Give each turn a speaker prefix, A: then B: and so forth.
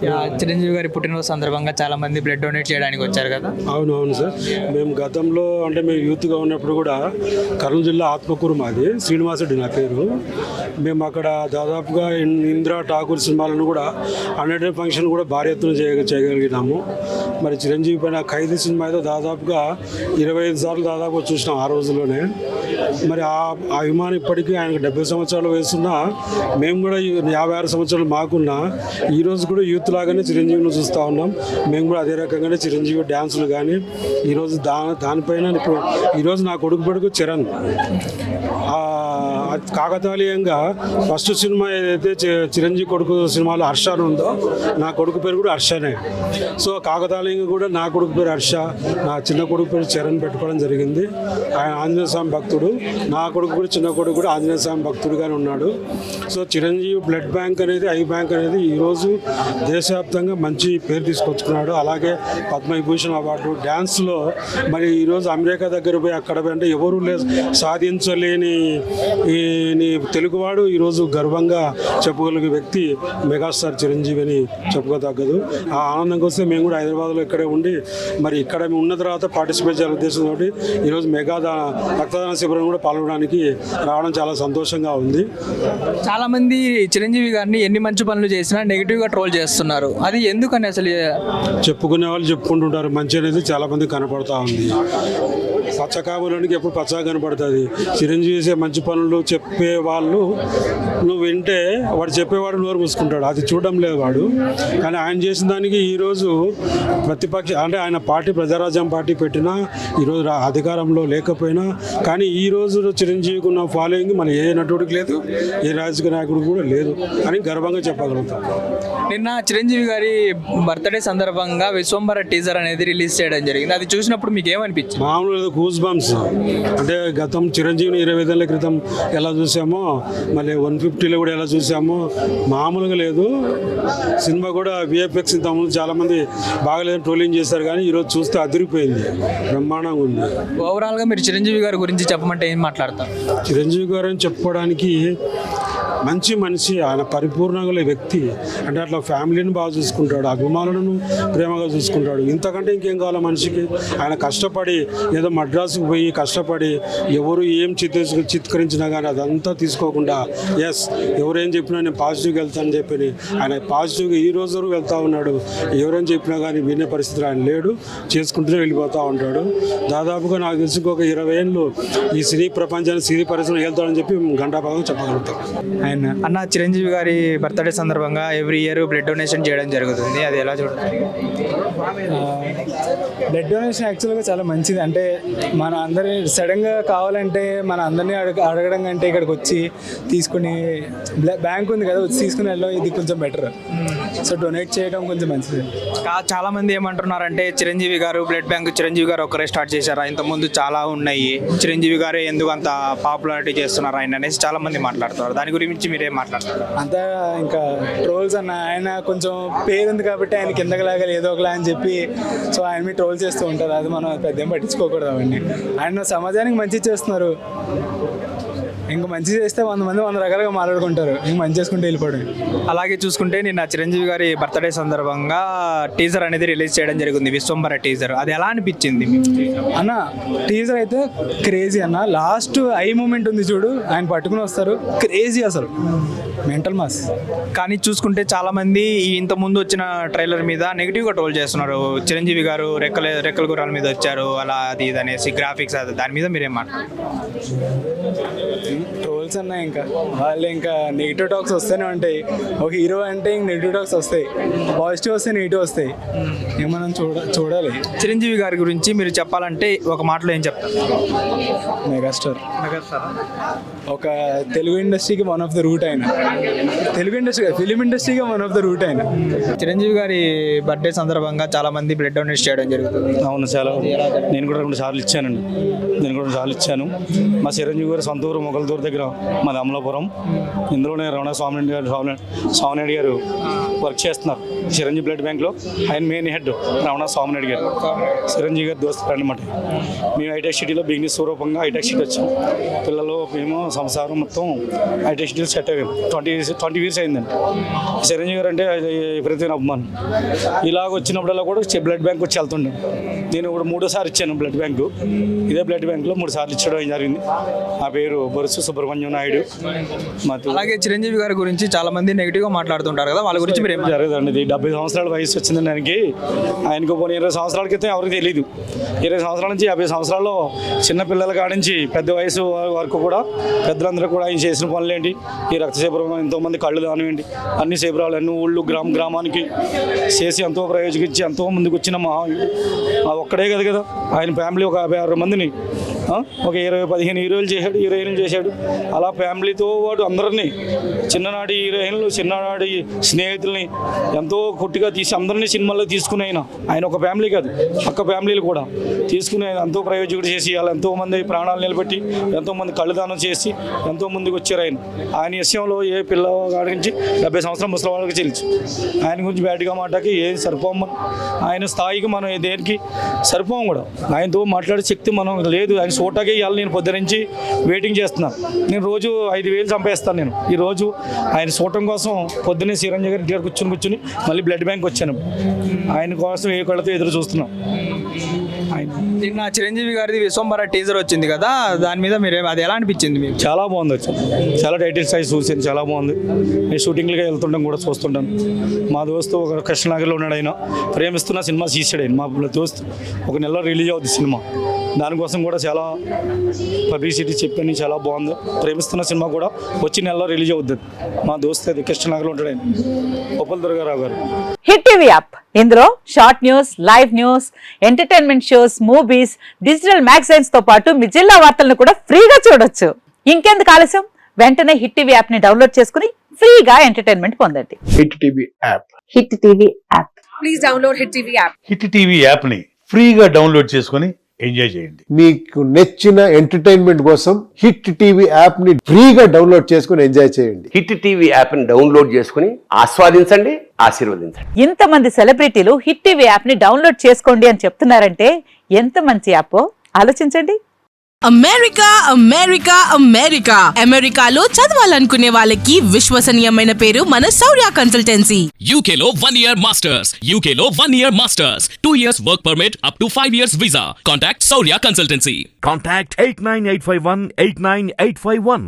A: చిరంజీవి గారి పుట్టినరోజు సందర్భంగా చాలా మంది బ్లడ్ డొనేట్ చేయడానికి వచ్చారు కదా.
B: అవును సార్. మేము గతంలో మేము యూత్గా ఉన్నప్పుడు కూడా కర్నూలు జిల్లా ఆత్మకూరు మాది, శ్రీనివాసుడి నా పేరు. మేము అక్కడ దాదాపుగా ఇందిరా ఠాకూర్ సినిమాలను కూడా 100 ఫంక్షన్ కూడా భారీ ఎత్తున చేయగలిగినాము. మరి చిరంజీవి పైన ఖైదీ సినిమా అయితే దాదాపుగా 25 సార్లు దాదాపు చూసినాం ఆ రోజుల్లోనే. మరి ఆ అభిమానం ఇప్పటికీ ఆయనకు 70 సంవత్సరాలు వయసున్నా మేము కూడా 56 సంవత్సరాలు మాకున్నా ఈరోజు కూడా యూత్ లాగానే చిరంజీవిని చూస్తూ ఉన్నాం. మేము కూడా అదే రకంగానే చిరంజీవి డ్యాన్సులు కానీ ఈరోజు దానిపైన ఇప్పుడు ఈరోజు నా కొడుకు చరణ్ కాకతాళీయంగా ఫస్ట్ సినిమా ఏదైతే చిరంజీవి కొడుకు సినిమాలో హర్ష ఉందో నా కొడుకు పేరు కూడా హర్షనే. సో కాకతాళీయంగా కూడా నా కొడుకు పేరు హర్ష, నా చిన్న కొడుకు పేరు చరణ్ పెట్టుకోవడం జరిగింది. ఆయన ఆంజనేయ స్వామి భక్తుడు, నా కొడుకు కూడా చిన్న కొడుకు కూడా ఆంజనేయ స్వామి భక్తుడుగానే ఉన్నాడు. సో చిరంజీవి బ్లడ్ బ్యాంక్ అనేది, ఐ బ్యాంక్ అనేది ఈరోజు దేశవ్యాప్తంగా మంచి పేరు తీసుకొచ్చుకున్నాడు. అలాగే పద్మవిభూషణ్ అవార్డు డ్యాన్స్లో మరి ఈరోజు అమెరికా దగ్గర పోయి అక్కడ అంటే ఎవరు సాధించలేని ఈ తెలుగువాడు ఈరోజు గర్వంగా చెప్పుకోగలిగే వ్యక్తి మెగాస్టార్ చిరంజీవి అని చెప్పుకోదగ్గదు. ఆ ఆనందం కోసం మేము కూడా హైదరాబాద్లో ఇక్కడే ఉండి మరి ఇక్కడ ఉన్న తర్వాత పార్టిసిపేట్ చేయాల ఉద్దేశంతో ఈరోజు రక్తదాన శిబిరం కూడా పాల్గొనడానికి రావడం చాలా సంతోషంగా ఉంది.
A: చాలా మంది చిరంజీవి గారిని ఎన్ని మంచి పనులు చేసినా నెగిటివ్గా ట్రోల్ చేస్తున్నారు. అది ఎందుకని అసలు
B: చెప్పుకునే వాళ్ళు చెప్పుకుంటుంటారు. మంచి అనేది చాలా మంది కనపడతా ఉంది. పచ్చకాబులోనికి ఎప్పుడు పచ్చగా కనపడుతుంది. చిరంజీవి చేసే మంచి పనులు చెప్పే వాళ్ళు నువ్వు వింటే వాడు చెప్పేవాడు నోరు మూసుకుంటాడు, అది చూడడం లేదు వాడు. కానీ ఆయన చేసిన దానికి ఈరోజు ప్రతిపక్ష అంటే ఆయన పార్టీ ప్రజారాజ్యం పార్టీ పెట్టినా ఈరోజు అధికారంలో లేకపోయినా కానీ ఈరోజు చిరంజీవికి ఉన్న ఫాలోయింగ్ మన ఏ నటుడికి లేదు, ఏ రాజకీయ నాయకుడికి కూడా లేదు అని గర్వంగా చెప్పగలుగుతాం.
A: నిన్న చిరంజీవి గారి బర్త్డే సందర్భంగా విశ్వంబర టీజర్ అనేది రిలీజ్ చేయడం జరిగింది. అది చూసినప్పుడు మీకు ఏమనిపించింది?
B: మామూలు గూస్ బంప్స్. అంటే గతం చిరంజీవిని 25 ఏళ్ళ క్రితం ఎలా చూసామో మళ్ళీ 150లో కూడా ఎలా చూసామో మామూలుగా లేదు. సినిమా కూడా విఎఫ్ఎక్స్ ఇంతకుముందు చాలామంది బాగలేదని ట్రోలింగ్ చేశారు కానీ ఈరోజు చూస్తే అదిరిపోయింది, బ్రహ్మాండంగా ఉంది.
A: ఓవరాల్గా మీరు చిరంజీవి గారి గురించి చెప్పమంటే ఏం మాట్లాడతారు?
B: చిరంజీవి గారు అని చెప్పుకోవడానికి మంచి మనిషి, ఆయన పరిపూర్ణంగా వ్యక్తి. అంటే అట్లా ఫ్యామిలీని బాగా చూసుకుంటాడు, అభిమానులను ప్రేమగా చూసుకుంటాడు. ఇంతకంటే ఇంకేం కావాలో మనిషికి? ఆయన కష్టపడి ఏదో మద్రాసుకు పోయి కష్టపడి ఎవరు ఏం చిత్కరించినా కానీ అదంతా తీసుకోకుండా ఎస్ ఎవరేం చెప్పినా నేను పాజిటివ్గా వెళ్తానని చెప్పి ఆయన పాజిటివ్గా ఈ రోజు వరకు వెళ్తూ ఉన్నాడు. ఎవరేం చెప్పినా కానీ వినే పరిస్థితులు ఆయన లేడు, చేసుకుంటూనే వెళ్ళిపోతూ ఉంటాడు. దాదాపుగా నాకు తెలిసి ఒక 20 ఏళ్ళు ఈ సినీ ప్రపంచాన్ని సినీ పరిశ్రమ వెళ్తాడని చెప్పి గంటాభాగం చెప్పగలుగుతాం.
A: అన్న చిరంజీవి గారి బర్త్డే సందర్భంగా ఎవ్రీ ఇయర్ బ్లడ్ డొనేషన్ చేయడం జరుగుతుంది, అది ఎలా చూడండి?
C: బ్లడ్ డొనేషన్ యాక్చువల్గా చాలా మంచిది. అంటే మన అందరి సడన్గా కావాలంటే మన అందరినీ అడగడం కంటే ఇక్కడికి వచ్చి తీసుకుని బ్యాంక్ ఉంది కదా వచ్చి తీసుకుని వెళ్ళడం ఇది కొంచెం బెటర్. సో డొనేట్ చేయడం కొంచెం మంచిది.
A: చాలా మంది ఏమంటున్నారంటే చిరంజీవి గారు బ్లడ్ బ్యాంక్ చిరంజీవి గారు ఒకరే స్టార్ట్ చేశారా, ఇంతకుముందు చాలా ఉన్నాయి, చిరంజీవి గారు ఎందుకు అంత పాపులారిటీ చేస్తున్నారు ఆయన అనేసి చాలా మంది మాట్లాడుతున్నారు. దాని గురించి మీరేం మాట్లాడతారు?
C: అంతా ఇంకా ట్రోల్స్ అన్న. ఆయన కొంచెం పేరుంది కాబట్టి ఆయన కిందకి లాగాలి ఏదో ఒకలా అని చెప్పి సో ఆయన మీద ట్రోల్ చేస్తూ ఉంటారు. అది మనం పెద్ద పట్టించుకోకూడదు. అవన్నీ ఆయన సమాజానికి మంచి చేస్తున్నారు. ఇంకా మంచి చేస్తే 100 మంది 100 రకాలుగా మాట్లాడుకుంటారు. ఇంక మంచి చేసుకుంటే వెళ్ళిపోవడం.
A: అలాగే చూసుకుంటే నిన్న చిరంజీవి గారి బర్త్డే సందర్భంగా టీజర్ అనేది రిలీజ్ చేయడం జరిగింది, విశ్వంబర టీజర్. అది ఎలా అనిపించింది
C: అన్న? టీజర్ అయితే క్రేజీ అన్న. లాస్ట్ ఐ మూమెంట్ ఉంది చూడు, ఆయన పట్టుకుని వస్తారు, క్రేజీ అసలు మెంటల్ మాస్.
A: కానీ చూసుకుంటే చాలా మంది ఇంత ముందు వచ్చిన ట్రైలర్ మీద నెగిటివ్గా ట్రోల్ చేస్తున్నారు. చిరంజీవి గారు రెక్కల గుర్రాల మీద వచ్చారు అలా అది ఇది అనేసి గ్రాఫిక్స్, అది దాని మీద మీరేం మాట్లాడారు?
C: ట్రోల్స్ అన్నా ఇంకా వాళ్ళు ఇంకా నెగిటివ్ టాక్స్ వస్తూనే ఉంటాయి. ఒక హీరో అంటే ఇంక నెగిటివ్ టాక్స్ వస్తాయి, పాజిటివ్ వస్తాయి, నెగిటివ్ వస్తాయి. ఏం మనం చూడాలి.
A: చిరంజీవి గారి గురించి మీరు చెప్పాలంటే ఒక మాటలో ఏం చెప్తారు?
C: మెగాస్టార్. ఒక తెలుగు ఇండస్ట్రీకి వన్ ఆఫ్ ద రూట్ ఆయన. తెలుగు ఇండస్ట్రీ ఫిలిం ఇండస్ట్రీకి వన్ ఆఫ్ ద రూట్ ఆయన.
A: చిరంజీవి గారి బర్త్డే సందర్భంగా చాలా మంది బ్లడ్ డొనేట్ చేయడం జరుగుతుంది.
D: అవును, చాలా. నేను కూడా 2 సార్లు ఇచ్చానండి. మా చిరంజీవి గారు సొంత ఊరు మొగల్దూరు దగ్గర మాది అమలాపురం. ఇందులోనే రమణ స్వామినాయుడు గారు వర్క్ చేస్తున్నారు చిరంజీవి బ్లడ్ బ్యాంక్లో. ఆయన మెయిన్ హెడ్ రమణ స్వామినాయుడు గారు, చిరంజీవి గారు దోస్తులు అనమాట. మేము హైటెక్ సిటీలో బిజినెస్ స్వరూపంగా హైటెక్ సిటీ వచ్చాం. పిల్లలు మేము సంసారం మొత్తం హైటెక్ సిటీలో సెట్ అయ్యాము. 20 ఇయర్స్ అయిందండి. చిరంజీవి గారు అంటే విపరీతమైన అభిమానం. ఇలాగ వచ్చినప్పుడల్లా కూడా బ్లడ్ బ్యాంక్ వచ్చి వెళ్తుండే. నేను ఇప్పుడు 3వ సారి ఇచ్చాను బ్లడ్ బ్యాంకు. ఇదే బ్లడ్ బ్యాంక్లో 3 సార్లు ఇచ్చడం జరిగింది. నా పేరు బొరుసు సుబ్రహ్మణ్యం నాయుడు.
A: అలాగే చిరంజీవి గారి గురించి చాలా మంది నెగిటివ్గా మాట్లాడుతుంటారు కదా, వాళ్ళ గురించి మీరు ఏం
D: జరగదండి. ఇది 70 సంవత్సరాల వయసు వచ్చింది దానికి. ఆయనకు పోనీ 20 సంవత్సరాల క్రితం ఎవరికి తెలియదు. 20 సంవత్సరాల నుంచి 50 సంవత్సరాల్లో చిన్న పిల్లల కాడి నుంచి పెద్ద వయసు వరకు కూడా పెద్దలందరూ కూడా ఆయన చేసిన పనులేంటి, ఈ రక్త శిబిరం, ఎంతోమంది కళ్ళు దానివ్వండి, అన్ని శిబిరాలు, అన్ని ఊళ్ళు గ్రామానికి చేసి ఎంతో ప్రయోజకించి ఎంతో ముందుకు వచ్చిన మహాయుడు. ఒక్కడే కదా ఆయన ఫ్యామిలీ ఒక 56 మందిని, ఒక 15 హీరోలు చేశాడు, హీరోయిన్లు చేశాడు. అలా ఫ్యామిలీతో పాటు అందరినీ, చిన్ననాటి హీరోయిన్లు, చిన్ననాటి స్నేహితుల్ని ఎంతో కొట్టిగా తీసి అందరినీ సినిమాల్లో తీసుకుని ఆయన ఒక ఫ్యామిలీ కాదు, పక్క ఫ్యామిలీలు కూడా తీసుకుని ఆయన ఎంతో ప్రయోజకుడు చేసి అలా ఎంతోమంది ప్రాణాలు నిలబెట్టి ఎంతోమంది కళ్ళదానం చేసి ఎంతో ముందుకు వచ్చారు. ఆయన విషయంలో ఏ పిల్లవాడి నుంచి 70 సంవత్సరాల ముసలి వాళ్ళకి తెలుసు. ఆయన గురించి బ్యాడ్గా మాటకి ఏది సరిపోమని, ఆయన స్థాయికి మనం దేనికి సరిపోం కూడా. ఆయనతో మాట్లాడే శక్తి మనం లేదు. ఆయన సోటాకే ఇవ్వాలి. నేను పొద్దునుంచి వెయిటింగ్ చేస్తున్నాను. నేను రోజు 5,000 సంపాదిస్తాను. నేను ఈరోజు ఆయన చూడటం కోసం పొద్దున్నే చిరంజీవి గారి దగ్గర కూర్చుని మళ్ళీ బ్లడ్ బ్యాంక్ వచ్చాను. ఆయన కోసం ఏ కళ్ళతో ఎదురు చూస్తున్నాం.
A: నిన్న చిరంజీవి గారిది విశ్వంబర టీజర్ వచ్చింది కదా, దాని మీద మీరు అది ఎలా అనిపించింది మీకు?
D: చాలా బాగుంది. వచ్చింది చాలా టైటిల్స్ అయి చూసాను, చాలా బాగుంది. నేను షూటింగ్లకి వెళ్తుంటాం కూడా చూస్తుంటాను. మా దోస్తు ఒక కృష్ణనగర్లో ఉన్నాడు. ఆయన ప్రేమిస్తున్న సినిమా తీసాడు. ఆయన మా దోస్తు ఒక నెలలో రిలీజ్ అవుతుంది సినిమా. దానికోసం కూడా చాలా పబ్లిసిటీ చెప్పాను. చాలా బాగుంది. ప్రేమిస్తున్న సినిమా కూడా వచ్చి నెలలో రిలీజ్ అవుతుంది. మా దోస్తు అది కృష్ణనగర్లో ఉంటాడు. ఆయన ఉప్పల్ దుర్గారావు గారు.
E: హిట్ టీవీ యాప్, ఇందులో short news, live news, entertainment shows, movies, digital magazines తో పాటు మీ జిల్లా వార్తలను కూడా ఫ్రీగా చూడొచ్చు. ఇంకెందుకు ఆలస్యం, వెంటనే హిట్ టీవీ యాప్ ని డౌన్లోడ్ చేసుకుని ఫ్రీగా ఎంటర్టైన్మెంట్ పొందండి.
F: Hit TV app.
E: Hit TV app.
G: Please download hit TV app.
H: Hit TV యాప్ని ఫ్రీగా డౌన్లోడ్ చేసుకొని ఎంజాయ్ చేయండి.
F: మీకు నచ్చిన ఎంటర్టైన్మెంట్ కోసం హిట్ టీవీ యాప్ ని ఫ్రీగా డౌన్లోడ్ చేసుకుని ఎంజాయ్ చేయండి.
I: హిట్ టీవీ యాప్ ని డౌన్లోడ్ చేసుకుని ఆస్వాదించండి, ఆశీర్వదించండి.
E: ఇంతమంది సెలబ్రిటీలు హిట్ టీవీ యాప్ ని డౌన్లోడ్ చేసుకోండి అని చెప్తున్నారంటే ఎంత మంచి యాప్ ఆలోచించండి.
G: అమెరికా అమెరికా అమెరికా అమెరికాలో చదవాలనుకునే వాళ్ళకి విశ్వసనీయమైన పేరు మన శౌర్య కన్సల్టెన్సీ.
J: UK లో 1 year masters, UK లో 1 year masters, 2 years work permit up to 5 years visa. Contact Saurya Consultancy.
H: Contact 89851 89851.